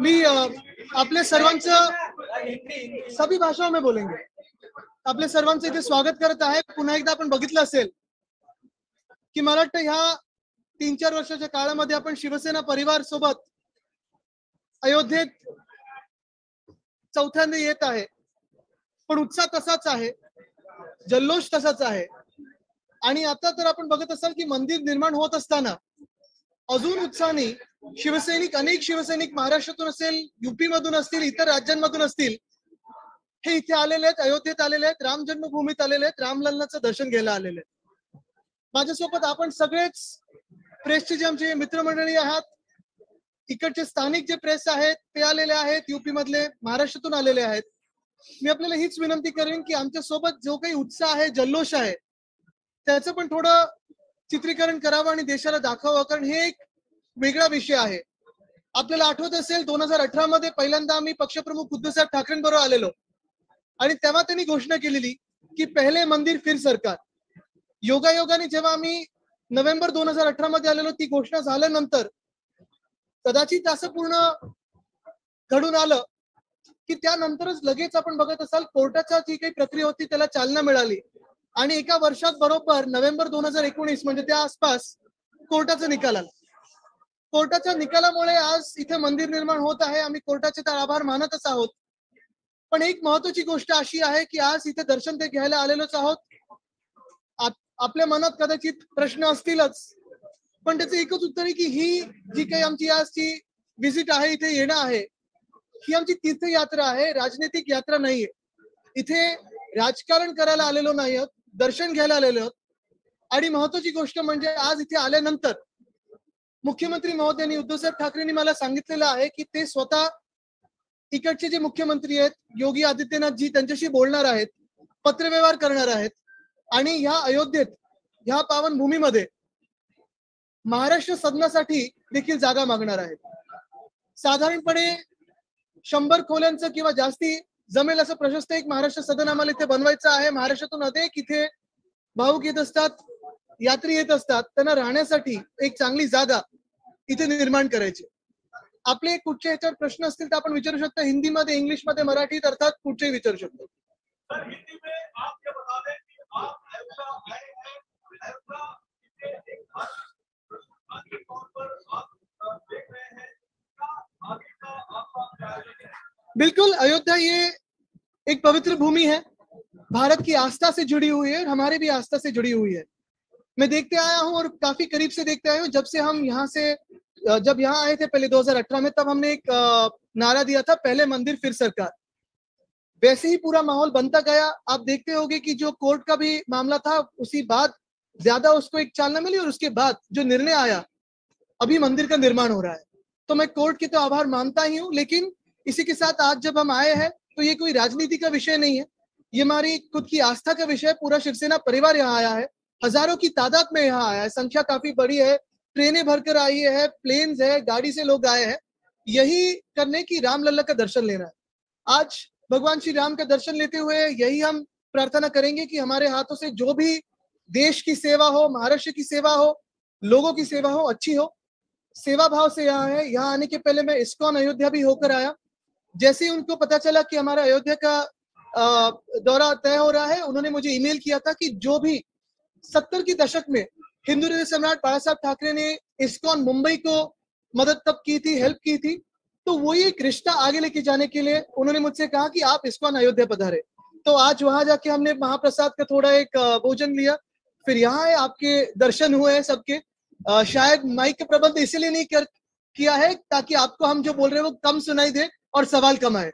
मी आपल्या सर्वांचं सभी भाषाओं में बोलेंगे. आपल्या सर्वांचं इथे स्वागत करत आहे. पुन्हा एकदा आपण बघितलं असेल की मला वाटतं ह्या 3-4 वर्षाच्या काळामध्ये आपण शिवसेना परिवार सोबत अयोध्येत चौथ्यांदा येत आहे. पण उत्साह तसाच आहे, जल्लोष तसाच आहे. आणि आता तर आपण बघत असाल की मंदिर निर्माण होत असताना अजून उत्साहाने अनेक शिवसैनिक महाराष्ट्रातून असेल, युपी मधून असतील, इतर राज्यांमधून असतील, हे इथे आलेले आहेत, अयोध्येत आलेले आहेत, राम जन्मभूमीत आलेले आहेत, रामलल्लाचं दर्शन घ्यायला आलेले आहेत. माझ्यासोबत आपण सगळेच प्रेसचे जे आमचे मित्रमंडळी आहात, इकडचे स्थानिक जे प्रेस आहेत ते आलेले आहेत, युपी मधले, महाराष्ट्रातून आलेले आहेत. मी आपल्याला हीच विनंती करेन की आमच्या सोबत जो काही उत्साह आहे, जल्लोष आहे, त्याचं पण थोडं चित्रीकरण करावं आणि देशाला दाखवावं, कारण हे एक वेगळा विषय आहे. आपल्याला आठवत असेल 2018 मध्ये पहिल्यांदा आम्ही पक्षप्रमुख उद्धवसाहेब ठाकरेंबरोबर आलेलो आणि तेव्हा त्यांनी घोषणा केलेली की पहिले मंदिर फिर सरकार. योगायोगाने जेव्हा आम्ही नोव्हेंबर 2018 मध्ये आलेलो, ती घोषणा झाल्यानंतर कदाचित असं पूर्ण घडून आलं की त्यानंतरच लगेच आपण बघत असाल कोर्टाच्या जी काही प्रक्रिया होती त्याला चालना मिळाली आणि एका वर्षात बरोबर नोव्हेंबर 2019 म्हणजे त्या आसपास कोर्टाचा निकाल आला. कोर्टाच्या निकालामुळे आज इथे मंदिर निर्माण होत आहे. आम्ही कोर्टाचे तर आभार मानतच आहोत. पण एक महत्वाची गोष्ट अशी आहे की आज इथे दर्शन ते घ्यायला आलेलोच आहोत. आपल्या मनात कदाचित प्रश्न असतीलच, पण त्याचं एकच उत्तर आहे की ही जी काही आमची आजची व्हिजिट आहे, इथे येणं आहे, ही आमची तीर्थयात्रा आहे, राजनैतिक यात्रा नाहीये. इथे राजकारण करायला आलेलो नाही आहोत, दर्शन घ्यायला आलेलो आहोत. आणि महत्वाची गोष्ट म्हणजे आज इथे आल्यानंतर मुख्यमंत्री महोदयांनी उद्धवसाहेब ठाकरेंनी मला सांगितलेलं आहे की ते स्वतः इकडचे जे मुख्यमंत्री आहेत योगी आदित्यनाथजी त्यांच्याशी बोलणार आहेत, पत्रव्यवहार करणार आहेत आणि ह्या अयोध्येत ह्या पावनभूमीमध्ये महाराष्ट्र सदनासाठी देखील जागा मागणार आहेत. साधारणपणे 100 खोल्यांचं किंवा जास्ती जमेल असं प्रशस्त एक महाराष्ट्र सदन आम्हाला इथे बनवायचं आहे. महाराष्ट्रातून अनेक इथे भाविक येत असतात, यात्री येत असतात, त्यांना राहण्यासाठी एक चांगली जागा इथे निर्माण करायची. आपले कुठचे ह्याच्यावर प्रश्न असतील तर आपण विचारू शकता, हिंदीमध्ये, इंग्लिशमध्ये, मराठीत, अर्थात कुठचेही विचारू शकतो. बिल्कुल, अयोध्या ये एक पवित्र भूमि है, भारत की आस्था से जुड़ी हुई है, हमारे भी आस्था से जुड़ी हुई है. मैं देखते आया हूं और काफी करीब से देखते आया हूं. जब से हम यहाँ से जब यहाँ आए थे पहले 2018 में, तब हमने एक नारा दिया था, पहले मंदिर फिर सरकार. वैसे ही पूरा माहौल बनता गया. आप देखते होंगे कि जो कोर्ट का भी मामला था, उसी बाद ज्यादा उसको एक चालना मिली और उसके बाद जो निर्णय आया, अभी मंदिर का निर्माण हो रहा है. तो मैं कोर्ट के तो आभार मानता ही हूँ, लेकिन इसी के साथ आज जब हम आए हैं तो ये कोई राजनीति का विषय नहीं है, ये हमारी खुद की आस्था का विषय है. पूरा शिवसेना परिवार यहाँ आया है, हजारों की तादाद में यहाँ आया है, संख्या काफी बड़ी है, ट्रेनें भरकर आई है, प्लेन्स है, गाड़ी से लोग आए हैं यही करने की रामलल्ला का दर्शन लेना है. आज भगवान श्री राम का दर्शन लेते हुए यही हम प्रार्थना करेंगे कि हमारे हाथों से जो भी देश की सेवा हो, महाराष्ट्र की सेवा हो, लोगों की सेवा हो, अच्छी हो. सेवा भाव से यहाँ है. यहाँ आने के पहले मैं इस्कॉन अयोध्या भी होकर आया. जैसे ही उनको पता चला कि हमारा अयोध्या का दौरा तय हो रहा है, उन्होंने मुझे ईमेल किया था कि जो भी 70 के दशक में हिंदू हृदय सम्राट बाला साहब ठाकरे ने इस्कॉन मुंबई को मदद तब की थी, हेल्प की थी, तो वही एक रिश्ता आगे लेके जाने के लिए उन्होंने मुझसे कहा कि आप इस्कॉन अयोध्या पधारे. तो आज वहां जाके हमने महाप्रसाद का थोड़ा एक भोजन लिया, फिर यहाँ आए, आपके दर्शन हुए हैं सबके. शायद माइक का प्रबंध इसलिए नहीं किया है ताकि आपको हम जो बोल रहे हैं वो कम सुनाई दे और सवाल कम आए.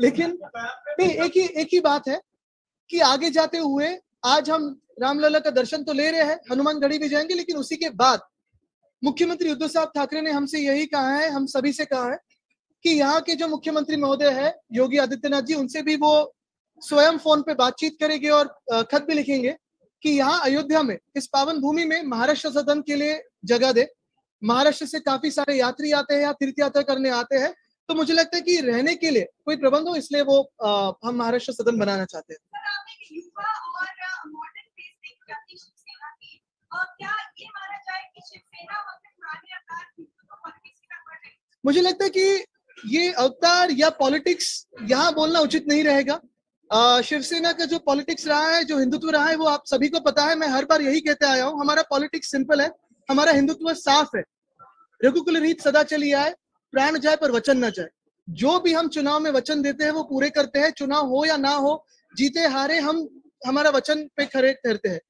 लेकिन एक ही बात है कि आगे जाते हुए आज हम रामलला का दर्शन तो ले रहे हैं, हनुमानगढ़ी भी जाएंगे, लेकिन उसी के बाद मुख्यमंत्री उद्धव साहब ठाकरे ने हमसे यही कहा है, हम सभी से कहा है कि यहाँ के जो मुख्यमंत्री महोदय है योगी आदित्यनाथ जी, उनसे भी वो स्वयं फोन पे बातचीत करेंगे और खत भी लिखेंगे कि यहाँ अयोध्या में इस पावन भूमि में महाराष्ट्र सदन के लिए जगह दे. महाराष्ट्र से काफी सारे यात्री आते हैं या तीर्थ यात्रा करने आते हैं, तो मुझे लगता है कि रहने के लिए कोई प्रबंध हो, इसलिए वो हम महाराष्ट्र सदन बनाना चाहते हैं. मुझे लगता है कि ये अवतार या पॉलिटिक्स यहाँ बोलना उचित नहीं रहेगा। शिवसेना का जो पॉलिटिक्स रहा है, जो हिंदुत्व रहा है, वो आप सभी को पता है। मैं हर बार यही कहते आया हूँ, हमारा पॉलिटिक्स सिंपल है, हमारा हिंदुत्व साफ है। रघुकुल रीत सदा चली आए, प्राण जाए पर वचन न जाए। जो भी हम चुनाव में वचन देते हैं वो पूरे करते हैं, चुनाव हो या ना हो, जीते हारे हम हमारा वचन पे खरे ठहरते हैं।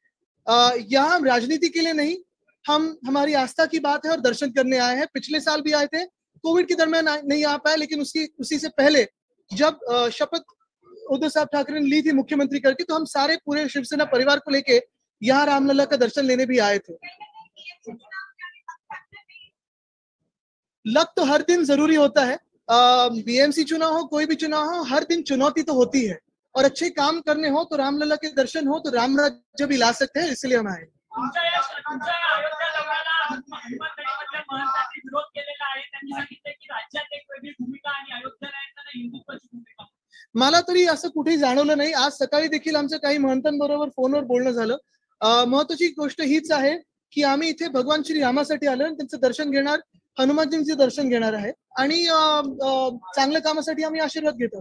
यहाँ हम राजनीति के लिए नहीं, हम हमारी आस्था की बात है और दर्शन करने आए हैं। पिछले साल भी आए थे, कोविड के दरमियान नहीं आ पाए, लेकिन उसी से पहले जब शपथ उद्धव साहब ठाकरे ने ली थी मुख्यमंत्री करके, तो हम सारे पूरे शिवसेना परिवार को लेके यहाँ रामलला का दर्शन लेने भी आए थे। लक तो हर दिन जरूरी होता है। बीएमसी चुनाव हो, कोई भी चुनाव हो, हर दिन चुनौती तो होती है, और अच्छे काम करने हो तो रामलला के दर्शन हो तो राम राज्य भी ला सकते हैं, इसलिए हम आए। मला तरी असं कुठेही जाणवलं नाही। आज सकाळी देखील आमचं काही महंतांबरोबर फोनवर बोलणं झालं। महत्वाची गोष्ट हीच आहे की आम्ही इथे भगवान श्री रामासाठी आलो आणि त्यांचं दर्शन घेणार, हनुमानजींचे दर्शन घेणार आहे, आणि चांगल्या कामासाठी आम्ही आशीर्वाद घेतो।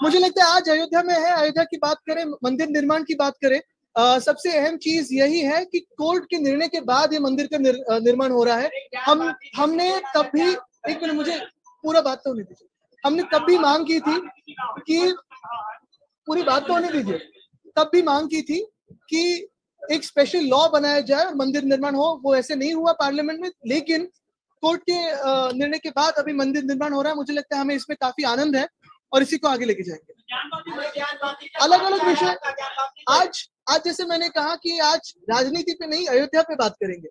मुझे लगता है आज अयोध्या में है, अयोध्या की बात करें, मंदिर निर्माण की बात करें, सबसे अहम चीज यही है कि कोर्ट के निर्णय के बाद ये मंदिर का निर्माण हो रहा है। हमने तब भी, एक मिनट मुझे पूरा बात तो होने दीजिए, हमने तब भी मांग की थी कि, पूरी बात तो होने दीजिए, तब भी मांग की थी कि एक स्पेशल लॉ बनाया जाए और मंदिर निर्माण हो। वो ऐसे नहीं हुआ पार्लियामेंट में, लेकिन कोर्ट के निर्णय के बाद अभी मंदिर निर्माण हो रहा है। मुझे लगता है हमें इसमें काफी आनंद है और इसी को आगे लेके जाएंगे। अलग अलग विषय, आज जैसे मैंने कहा कि आज राजनीति पे नहीं, अयोध्या पे बात करेंगे।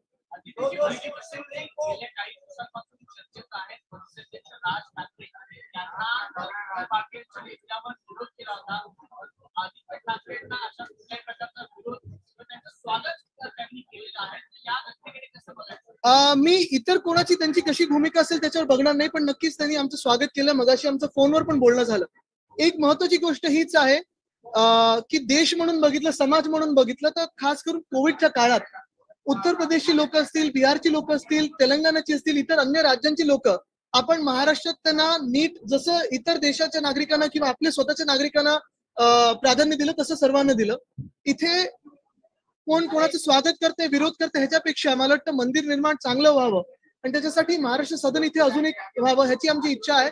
मी इतर कोणाची त्यांची कशी भूमिका असेल त्याच्यावर बघणार नाही, पण नक्कीच त्यांनी आमचं स्वागत केलं। मगाशी आमचं फोनवर पण बोलणं झालं। एक महत्वाची गोष्ट हीच आहे की देश म्हणून बघितलं, समाज म्हणून बघितलं, तर खास करून कोविडच्या काळात उत्तर प्रदेशची लोक असतील, बिहारची लोक असतील, तेलंगणाची असतील, इतर अन्य राज्यांची लोक, आपण महाराष्ट्रात त्यांना नीट जसं इतर देशाच्या नागरिकांना किंवा आपल्या स्वतःच्या नागरिकांना प्राधान्य दिलं, तसं सर्वांना दिलं। इथे कोण कोणाचं स्वागत करते, विरोध करते, ह्याच्यापेक्षा मला वाटतं मंदिर निर्माण चांगलं व्हावं आणि त्याच्यासाठी महाराष्ट्र सदन इथे अजून एक व्हावं, ह्याची आमची इच्छा आहे।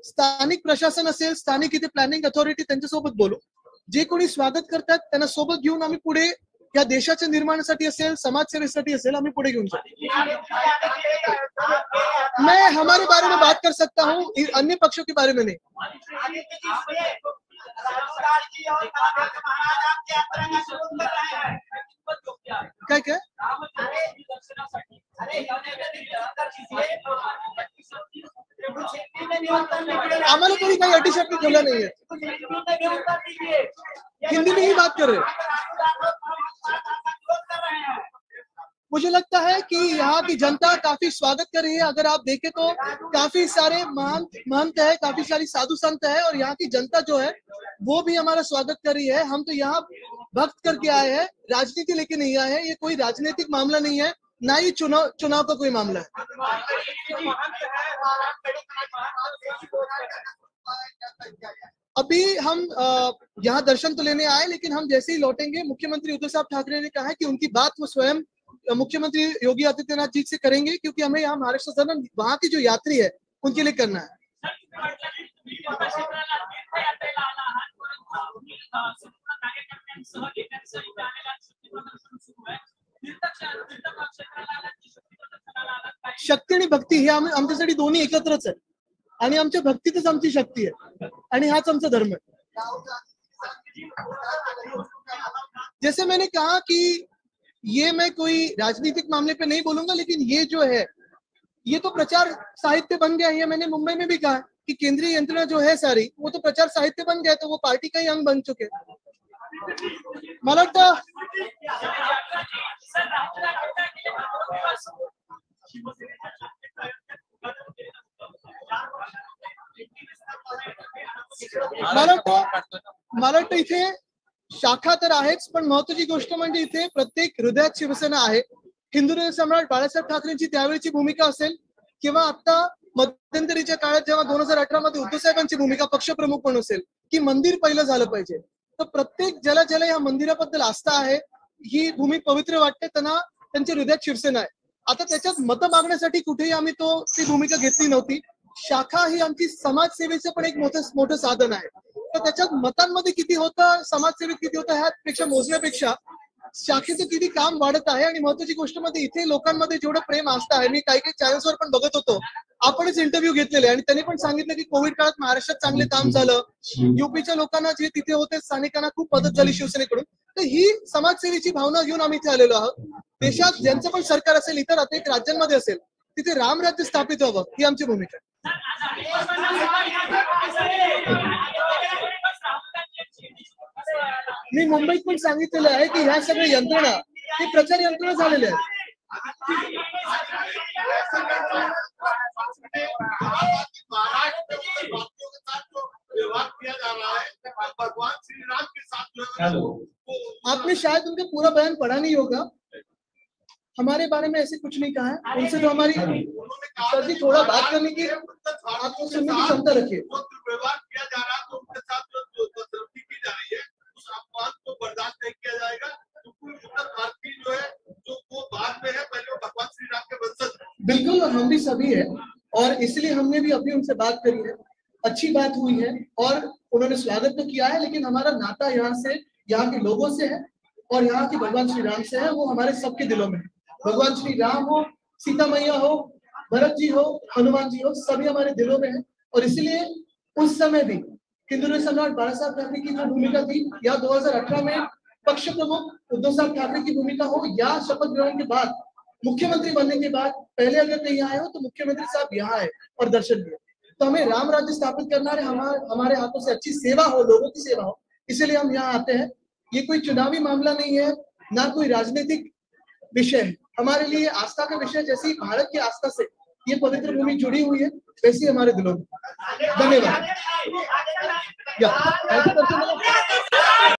स्थानिक प्रशासन असेल, स्थानिक इथे प्लॅनिंग अथॉरिटी, त्यांच्यासोबत बोलू। जे कोणी स्वागत करतात त्यांना सोबत घेऊन आम्ही पुढे या देशाच्या निर्माणासाठी असेल, समाजसेवेसाठी असेल, आम्ही पुढे घेऊन जाऊ। मैं हमारे बारे में बात कर सकता हूँ, अन्य पक्षों के बारे में नहीं। काय काय आम्हाला कोई काही अटी शर्ती ठेवल्या नाहीये। हिंदी में ही बात कर रहे हैं। मुझे लगता है कि यहाँ की जनता काफी स्वागत कर रही है। अगर आप देखें तो काफी सारे महंत है, काफी सारी साधु संत है, और यहाँ की जनता जो है वो भी हमारा स्वागत कर रही है। हम तो यहाँ भक्त करके आए हैं, राजनीति लेके नहीं आए हैं। ये कोई राजनीतिक मामला नहीं है, ना ही चुनाव का कोई मामला है। अभी हम यहाँ दर्शन तो लेने आए, लेकिन हम जैसे ही लौटेंगे, मुख्यमंत्री उद्धव साहब ठाकरे ने कहा है कि उनकी बात वो स्वयं मुख्यमंत्री योगी आदित्यनाथ जी से करेंगे, क्योंकि हमें यहाँ महाराष्ट्र सदन वहां की जो यात्री है उनके लिए करना है। शक्ती आणि भक्ती हे आमच्यासाठी दोन्ही एकत्रच आहे, आणि आमच्या भक्तीतच आमची शक्ती आहे, आणि हाच आमचा धर्म है। जैसे मैंने कहा कि ये मैं कोई राजनीतिक मामले पे नहीं बोलूंगा, लेकिन ये जो है ये तो प्रचार साहित्य बन गया है। मैंने मुंबई में भी कहा कि केंद्रीय यंत्रणा जो है सारी, वो तो प्रचार साहित्य बन गया, तो वो पार्टी का ही अंग बन चुके। मला वाटतं मला वाटतं इथे शाखा तर आहेच, पण महत्वाची गोष्ट म्हणजे इथे प्रत्येक हृदयात शिवसेना आहे। हिंदू सम्राट बाळासाहेब ठाकरेंची त्यावेळीची भूमिका असेल किंवा आता मध्यंतरीच्या काळात जेव्हा 2018 मध्ये उद्धव साहेबांची भूमिका पक्षप्रमुख पण असेल की मंदिर पहिलं झालं पाहिजे. तर प्रत्येक ज्याला ज्याला या मंदिराबद्दल आस्था आहे, ही भूमी पवित्र वाटते, त्यांना त्यांच्या हृदयात शिवसेना आहे. आता त्याच्यात मतं मागण्यासाठी कुठेही आम्ही ती भूमिका घेतली नव्हती. शाखा ही आमची समाजसेवेचं पण एक मोठं साधन आहे. तर त्याच्यात मतांमध्ये किती होतं, समाजसेवेत किती होतं ह्यापेक्षा मोजण्यापेक्षा शाखेचं किती काम वाढत आहे. आणि महत्वाची गोष्ट मध्ये इथे लोकांमध्ये जेवढं प्रेम आस्था आहे, मी काही चॅनल्सवर पण बघत होतो, आपणच इंटरव्ह्यू घेतलेले आणि त्यांनी पण सांगितलं की कोविड काळात महाराष्ट्रात चांगले काम झालं, युपीच्या लोकांना जे तिथे होते स्थानिकांना खूप मदत झाली शिवसेनेकडून. तर ही समाजसेवेची भावना घेऊन आम्ही इथे आलेलो आहोत. देशात ज्यांचं पण सरकार असेल, इतर अनेक राज्यांमध्ये असेल, तिथे रामराज्य स्थापित व्हावं ही आमची भूमिका आहे. मी मुंबईत पण सांगितलेलं आहे की ह्या सगळ्या यंत्रणा हे प्रचार यंत्रणा झालेल्या आहेत. आपने शायद उनका पूरा बयान पढ़ा नहीं होगा. हमारे बारे में ऐसे कुछ नहीं कहा है. उनसे तो हमारी सर जी थोड़ा बात करने की, आपको सुनने की क्षमता रखिए. व्यवहार किया जा रहा है तो उनके साथ जो बदतमीजी की जा रही है, उस अपमान को बर्दाश्त नहीं किया जाएगा. उत्तर भारतीय जो है, जो वो बाद में है, पहले वो भगवान श्री राम के वंशज. बिल्कुल, हम भी सभी है और इसलिए हमने भी अभी उनसे बात करी है. अच्छी बात हुई है और उन्होंने स्वागत तो किया है, लेकिन हमारा नाता यहाँ से, यहाँ के लोगों से है और यहाँ के भगवान श्री राम से है. वो हमारे सबके दिलों में है. भगवान श्री राम हो, सीता मैया हो, भरत जी हो, हनुमान जी हो, सभी हमारे दिलों में है. और इसलिए उस समय भी हिंदू सम्राट बाळासाहेब ठाकरे की जो भूमिका थी, या 2018 में पक्ष प्रमुख उद्धव साहब ठाकरे की भूमिका हो, या शपथ ग्रहण के बाद मुख्यमंत्री बनने के बाद पहले अगर कहीं आए हो तो मुख्यमंत्री साहब यहाँ आए और दर्शन दिए. तो हमें राम राज्य स्थापित करना है, हमारे हाथों से अच्छी सेवा हो, लोगों की सेवा हो, इसलिए हम यहाँ आते हैं. ये कोई चुनावी मामला नहीं है, ना कोई राजनीतिक विषय है. हमारे लिए आस्था का विषय, जैसी भारत की आस्था से ये पवित्र भूमि जुड़ी हुई है, वैसी हमारे दिलों में. धन्यवाद.